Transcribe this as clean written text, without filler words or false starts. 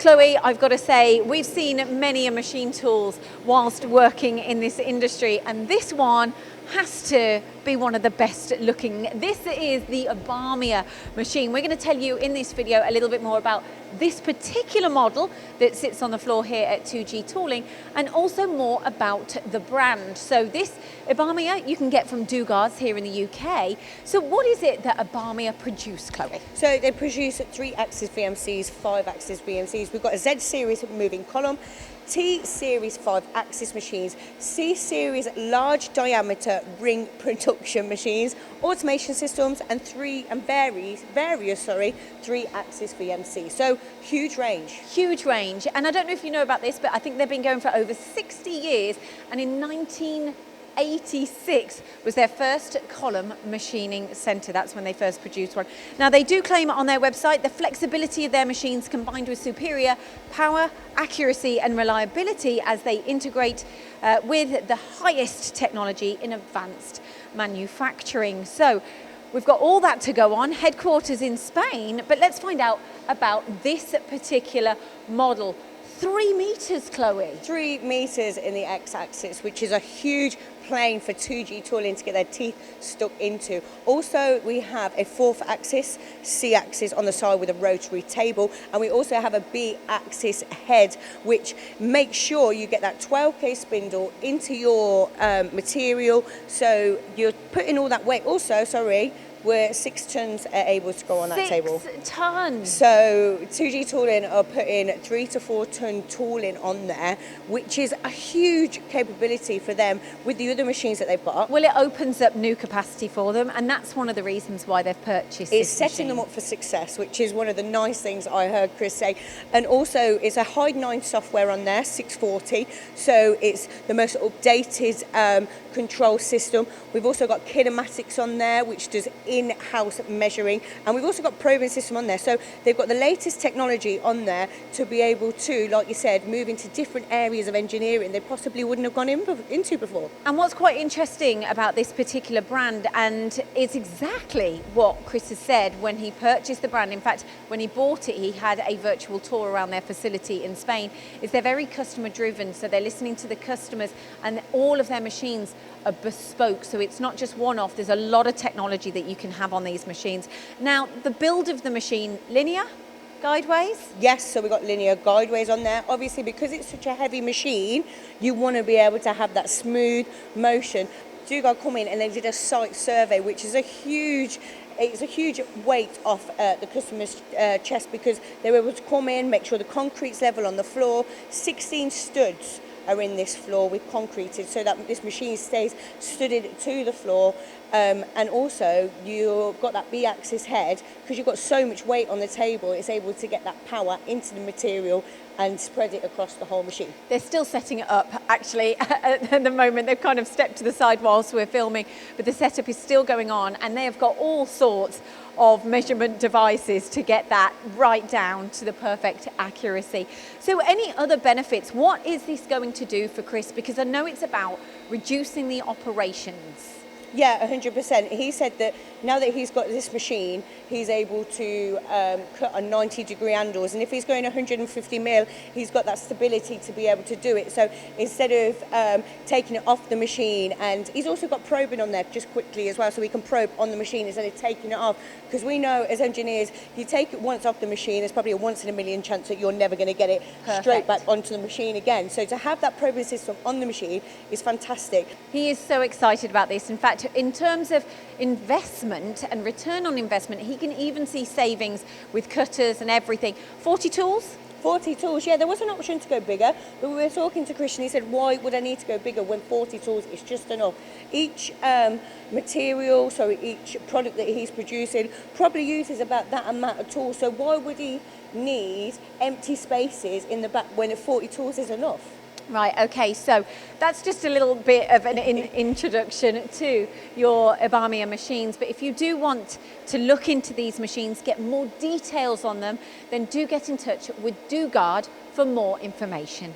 Chloe, I've got to say, we've seen many machine tools whilst working in this industry, and this one has to be one of the best looking. This is the Ibarmia machine. We're going to tell you in this video a little bit more about this particular model that sits on the floor here at 2G Tooling, and also more about the brand. So this Ibarmia you can get from Dugard's here in the UK. So what is it that Ibarmia produce, Chloe? So they produce 3-axis VMCs, 5-axis VMCs. We've got a Z series moving column, T series 5-axis machines, C series large diameter ring production machines, automation systems, and various 3-axis VMC. So huge range. Huge range. And I don't know if you know about this, but I think they've been going for over 60 years. And in 1986 was their first column machining centre. That's when they first produced one. Now they do claim on their website the flexibility of their machines combined with superior power, accuracy and reliability as they integrate with the highest technology in advanced manufacturing. So we've got all that to go on, headquarters in Spain, but let's find out about this particular model. 3 meters, Chloe. 3 meters in the X-axis, which is a huge plane for 2G Tooling to get their teeth stuck into. Also, we have a 4th axis, C-axis on the side with a rotary table, and we also have a B-axis head, which makes sure you get that 12K spindle into your material, so you're putting all that weight. Also, we're 6 tons are able to go on that table. 6 tons. So 2G Tooling are putting 3 to 4 ton tooling on there, which is a huge capability for them with the other machines that they've got. Well, it opens up new capacity for them, and that's one of the reasons why they've purchased it's setting them up for success, which is one of the nice things I heard Chris say. And also, it's a Hide 9 software on there, 640, so it's the most updated control system. We've also got kinematics on there, which does in-house measuring, and we've also got probing system on there. So they've got the latest technology on there to be able to, like you said, move into different areas of engineering they possibly wouldn't have gone into before. And what's quite interesting about this particular brand, and it's exactly what Chris has said when he purchased the brand, in fact when he bought it he had a virtual tour around their facility in Spain, is they're very customer driven, so they're listening to the customers, and all of their machines are bespoke, so it's not just one-off. There's a lot of technology that you can have on these machines. Now, the build of the machine, linear, guideways? Yes, so we've got linear guideways on there. Obviously, because it's such a heavy machine, you want to be able to have that smooth motion. Dugard come in and they did a site survey, which is a huge weight off the customer's chest, because they were able to come in, make sure the concrete's level on the floor. 16 studs are in this floor with concreted, so that this machine stays studded to the floor. And also you've got that B-axis head, because you've got so much weight on the table, it's able to get that power into the material and spread it across the whole machine. They're still setting it up, actually, at the moment. They've kind of stepped to the side whilst we're filming, but the setup is still going on, and they have got all sorts of measurement devices to get that right down to the perfect accuracy. So any other benefits? What is this going to do for Chris? Because I know it's about reducing the operations. Yeah, 100%. He said that now that he's got this machine, he's able to cut on 90-degree handles, and if he's going 150 mil, he's got that stability to be able to do it. So instead of taking it off the machine, and he's also got probing on there just quickly as well, so we can probe on the machine instead of taking it off. Because we know as engineers, you take it once off the machine, there's probably a once in a million chance that you're never going to get it straight back onto the machine again. So to have that probing system on the machine is fantastic. He is so excited about this. In fact, in terms of investment and return on investment, he can even see savings with cutters and everything. 40 tools? 40 tools, yeah, there was an option to go bigger, but we were talking to Christian, he said, why would I need to go bigger when 40 tools is just enough? Each material, so each product that he's producing probably uses about that amount of tools, so why would he need empty spaces in the back when 40 tools is enough? Right, okay, so that's just a little bit of an introduction to your Ibarmia machines, but if you do want to look into these machines, get more details on them, then do get in touch with Dugard for more information.